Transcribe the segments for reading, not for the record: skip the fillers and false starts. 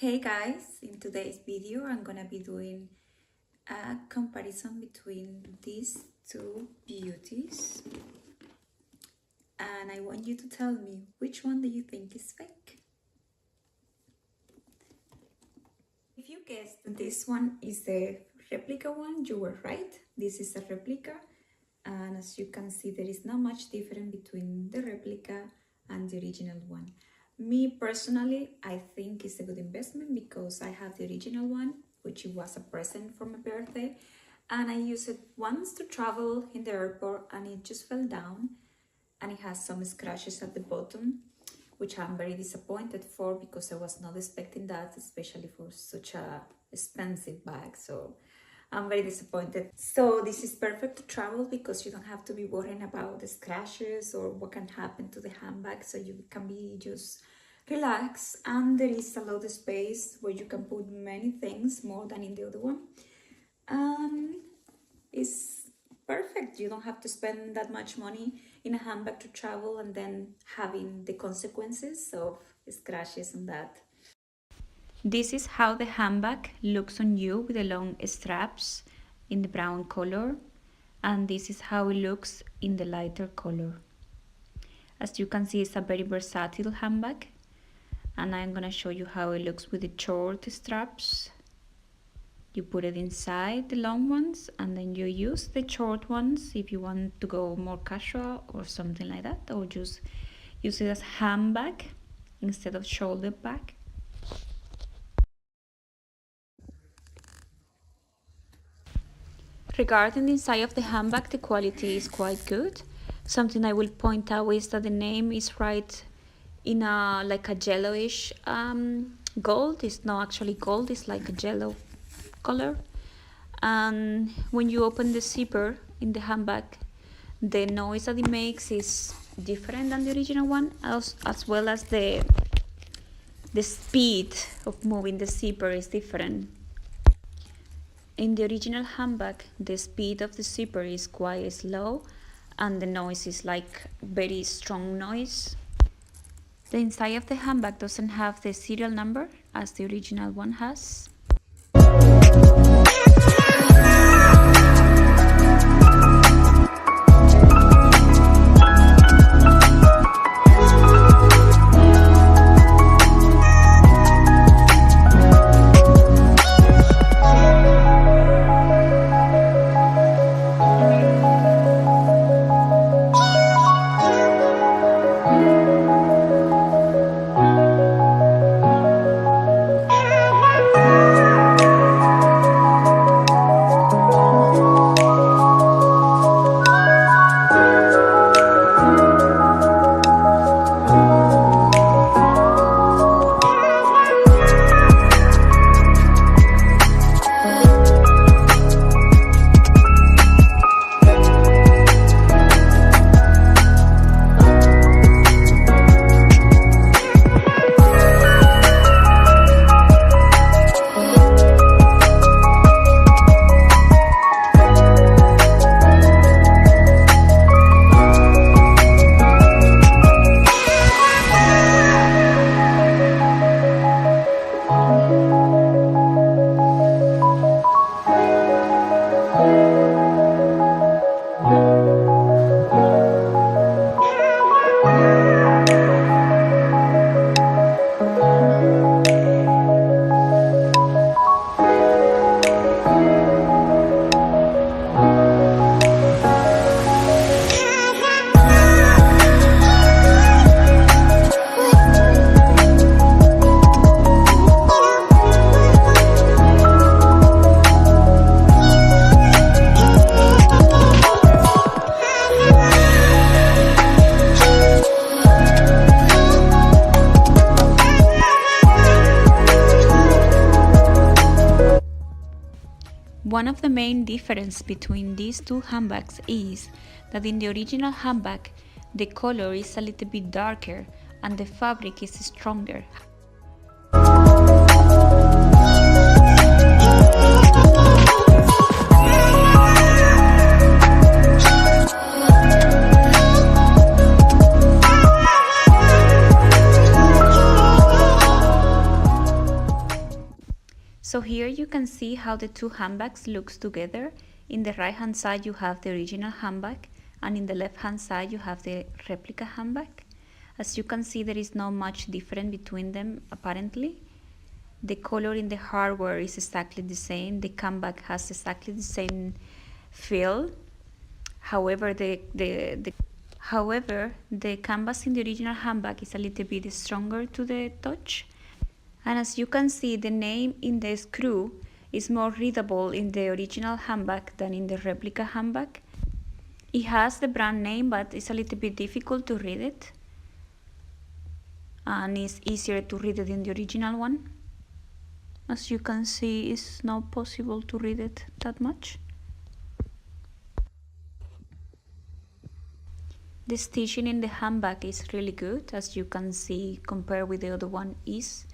Hey guys, in today's video I'm gonna be doing a comparison between these two beauties and I want you to tell me which one do you think is fake. If you guessed this one is the replica one, you were right. This is a replica, and as you can see there is not much difference between the replica and the original one. Me personally, I think it's a good investment because I have the original one, which was a present for my birthday, and I used it once to travel in the airport and it just fell down and it has some scratches at the bottom, which I'm very disappointed for because I was not expecting that, especially for such a expensive bag. So I'm very disappointed. So this is perfect to travel because you don't have to be worrying about the scratches or what can happen to the handbag. So you can be just relaxed, and there is a lot of space where you can put many things more than in the other one. It's perfect. You don't have to spend that much money in a handbag to travel and then having the consequences of scratches and that. This is how the handbag looks on you with the long straps in the brown color, and this is how it looks in the lighter color. As you can see, it's a very versatile handbag, and I'm gonna show you how it looks with the short straps. You put it inside the long ones and then you use the short ones if you want to go more casual or something like that, or just use it as handbag instead of shoulder bag. Regarding the inside of the handbag, the quality is quite good. Something I will point out is that the name is right in a like a yellowish gold. It's not actually gold, it's like a yellow color. And when you open the zipper in the handbag, the noise that it makes is different than the original one, as well as the speed of moving the zipper is different. In the original handbag, the speed of the zipper is quite slow and the noise is like very strong noise. The inside of the handbag doesn't have the serial number as the original one has. One of the main differences between these two handbags is that in the original handbag, the color is a little bit darker and the fabric is stronger. So here you can see how the two handbags looks together. In the right hand side you have the original handbag, and in the left hand side you have the replica handbag. As you can see, there is not much difference between them apparently. The color in the hardware is exactly the same. The handbag has exactly the same feel. However, the canvas in the original handbag is a little bit stronger to the touch. And as you can see, the name in the screw is more readable in the original handbag than in the replica handbag. It has the brand name, but it's a little bit difficult to read it. And it's easier to read it in the original one. As you can see, it's not possible to read it that much. The stitching in the handbag is really good. As you can see, compared with the other one, is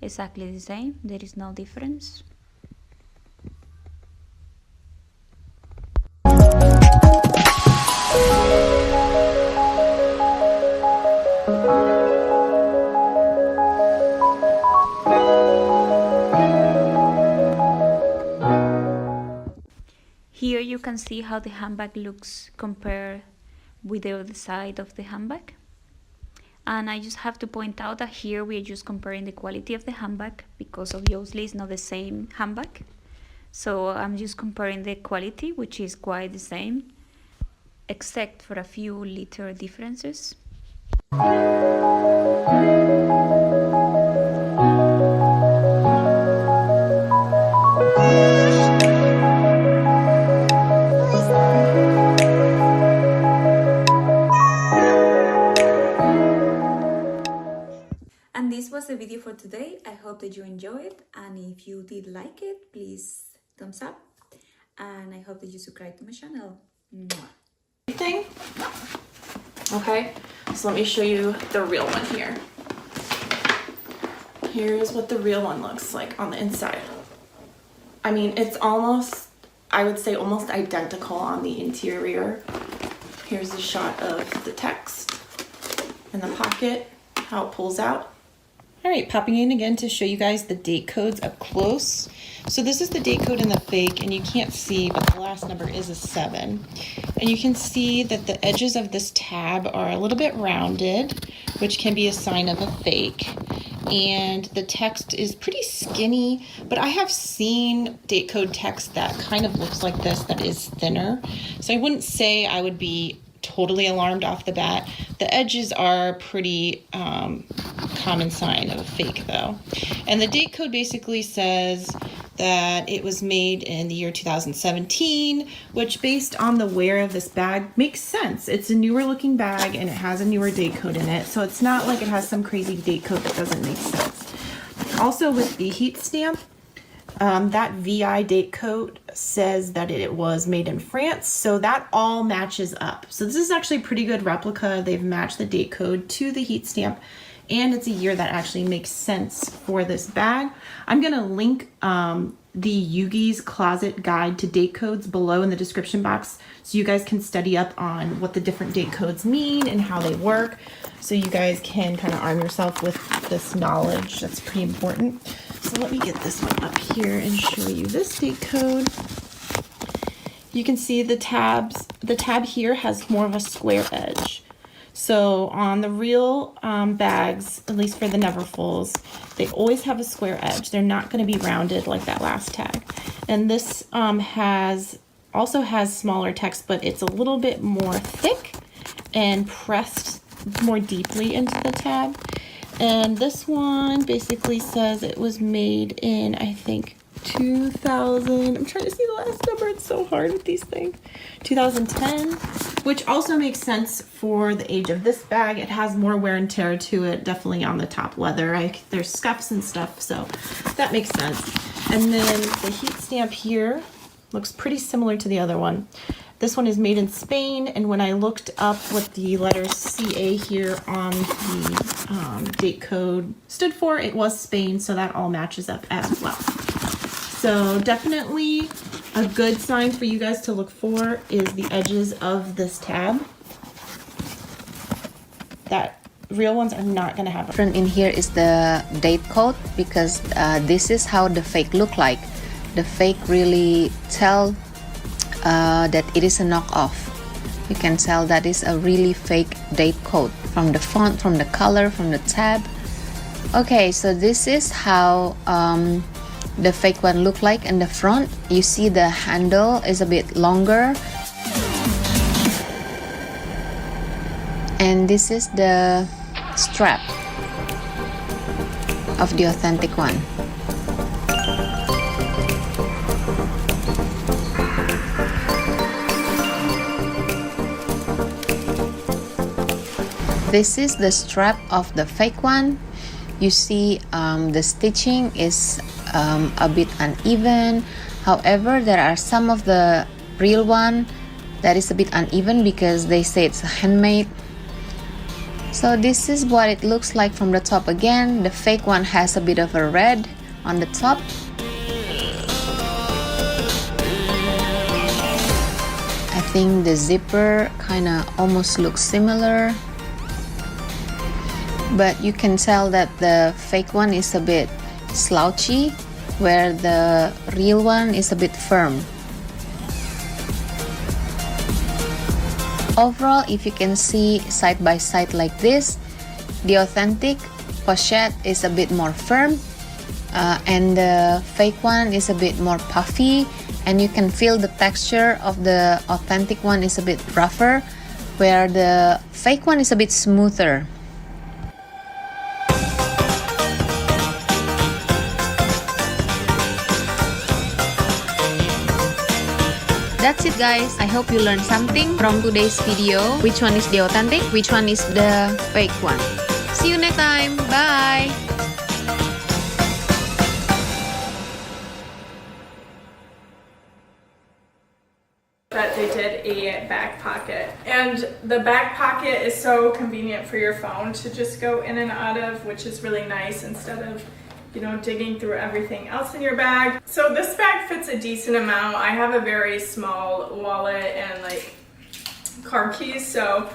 exactly the same. There is no difference. Here you can see how the handbag looks compared with the other side of the handbag. And I just have to point out that here we are just comparing the quality of the handbag, because obviously it's not the same handbag. So I'm just comparing the quality, which is quite the same, except for a few little differences. And this was the video for today. I hope that you enjoyed it, and if you did like it, please thumbs up, and I hope that you subscribe to my channel. Mwah. Thing. Okay, so let me show you the real one here. Here's what the real one looks like on the inside. I mean, it's almost, I would say almost identical on the interior. Here's a shot of the text in the pocket, how it pulls out. All right, popping in again to show you guys the date codes up close. So this is the date code in the fake, and you can't see, but the last number is a 7. And you can see that the edges of this tab are a little bit rounded, which can be a sign of a fake. And the text is pretty skinny, but I have seen date code text that kind of looks like this, that is thinner. So I wouldn't say I would be totally alarmed off the bat. The edges are pretty common sign of a fake though. And the date code basically says that it was made in the year 2017, which based on the wear of this bag makes sense. It's a newer looking bag and it has a newer date code in it. So it's not like it has some crazy date code that doesn't make sense. Also with the heat stamp, that VI date code says that it was made in France, so that all matches up. So this is actually a pretty good replica. They've matched the date code to the heat stamp, and it's a year that actually makes sense for this bag. I'm gonna link the Yugi's Closet Guide to Date Codes below in the description box, so you guys can study up on what the different date codes mean and how they work, so you guys can kind of arm yourself with this knowledge. That's pretty important. So let me get this one up here and show you this date code. You can see the tabs. The tab here has more of a square edge. So on the real bags, at least for the Neverfulls, they always have a square edge. They're not going to be rounded like that last tag. And this also has smaller text, but it's a little bit more thick and pressed more deeply into the tab. And this one basically says it was made in, I think, 2000. I'm trying to see the last number. It's so hard with these things. 2010, which also makes sense for the age of this bag. It has more wear and tear to it, definitely on the top leather. There's scuffs and stuff, so that makes sense. And then the heat stamp here looks pretty similar to the other one. This one is made in Spain, and when I looked up what the letters CA here on the date code stood for, it was Spain, so that all matches up as well. So definitely a good sign for you guys to look for is the edges of this tab. That real ones are not gonna have it. Different in here is the date code, because this is how the fake look like. The fake really tell that it is a knockoff. You can tell that is a really fake date code from the font, from the color, from the tab. Okay, so this is how the fake one look like in the front. You see the handle is a bit longer, and this is the strap of the authentic one. This is the strap of the fake one. You see the stitching is a bit uneven. However, there are some of the real one that is a bit uneven because they say it's handmade. So this is what it looks like from the top again. The fake one has a bit of a red on the top. I think the zipper kind of almost looks similar, but you can tell that the fake one is a bit slouchy, where the real one is a bit firm. Overall, if you can see side by side like this, the authentic pochette is a bit more firm, and the fake one is a bit more puffy, and you can feel the texture of the authentic one is a bit rougher, where the fake one is a bit smoother. That's it guys, I hope you learned something from today's video. Which one is the authentic, which one is the fake one. See you next time, bye! That they did a back pocket, and the back pocket is so convenient for your phone to just go in and out of, which is really nice instead of, you know, digging through everything else in your bag. So this bag fits a decent amount. I have a very small wallet and like car keys, so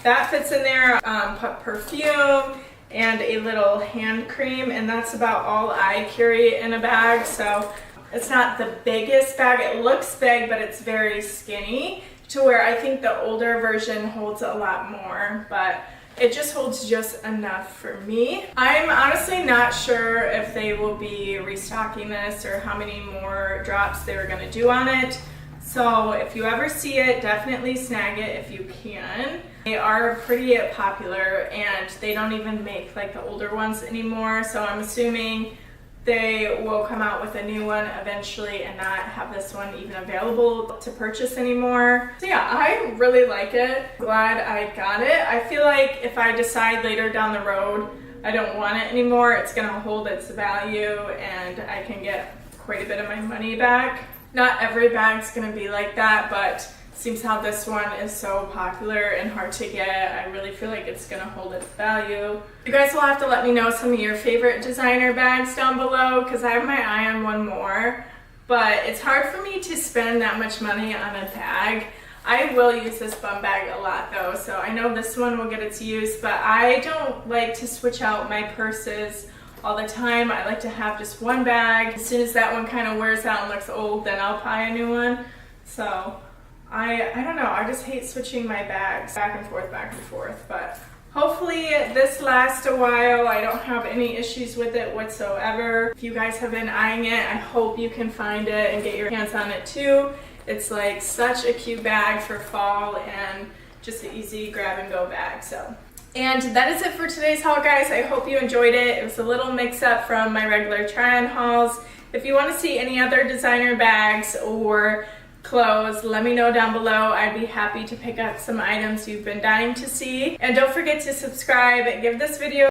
that fits in there. Put perfume and a little hand cream, and that's about all I carry in a bag. So it's not the biggest bag. It looks big, but it's very skinny, to where I think the older version holds a lot more, but it just holds just enough for me. I'm honestly not sure if they will be restocking this or how many more drops they were gonna do on it. So if you ever see it, definitely snag it if you can. They are pretty popular, and they don't even make like the older ones anymore. So I'm assuming they will come out with a new one eventually and not have this one even available to purchase anymore. So yeah, I really like it. Glad I got it. I feel like if I decide later down the road I don't want it anymore, it's gonna hold its value and I can get quite a bit of my money back. Not every bag's gonna be like that, but seems how this one is so popular and hard to get, I really feel like it's gonna hold its value. You guys will have to let me know some of your favorite designer bags down below, because I have my eye on one more, but it's hard for me to spend that much money on a bag. I will use this bum bag a lot though, so I know this one will get its use, but I don't like to switch out my purses all the time. I like to have just one bag. As soon as that one kind of wears out and looks old, then I'll buy a new one. So I don't know, I just hate switching my bags back and forth, but hopefully this lasts a while. I don't have any issues with it whatsoever. If you guys have been eyeing it, I hope you can find it and get your hands on it too. It's like such a cute bag for fall and just an easy grab and go bag. So, and that is it for today's haul guys. I hope you enjoyed it. It was a little mix up from my regular try-on hauls. If you want to see any other designer bags or clothes, let me know down below. I'd be happy to pick up some items you've been dying to see. And don't forget to subscribe and give this video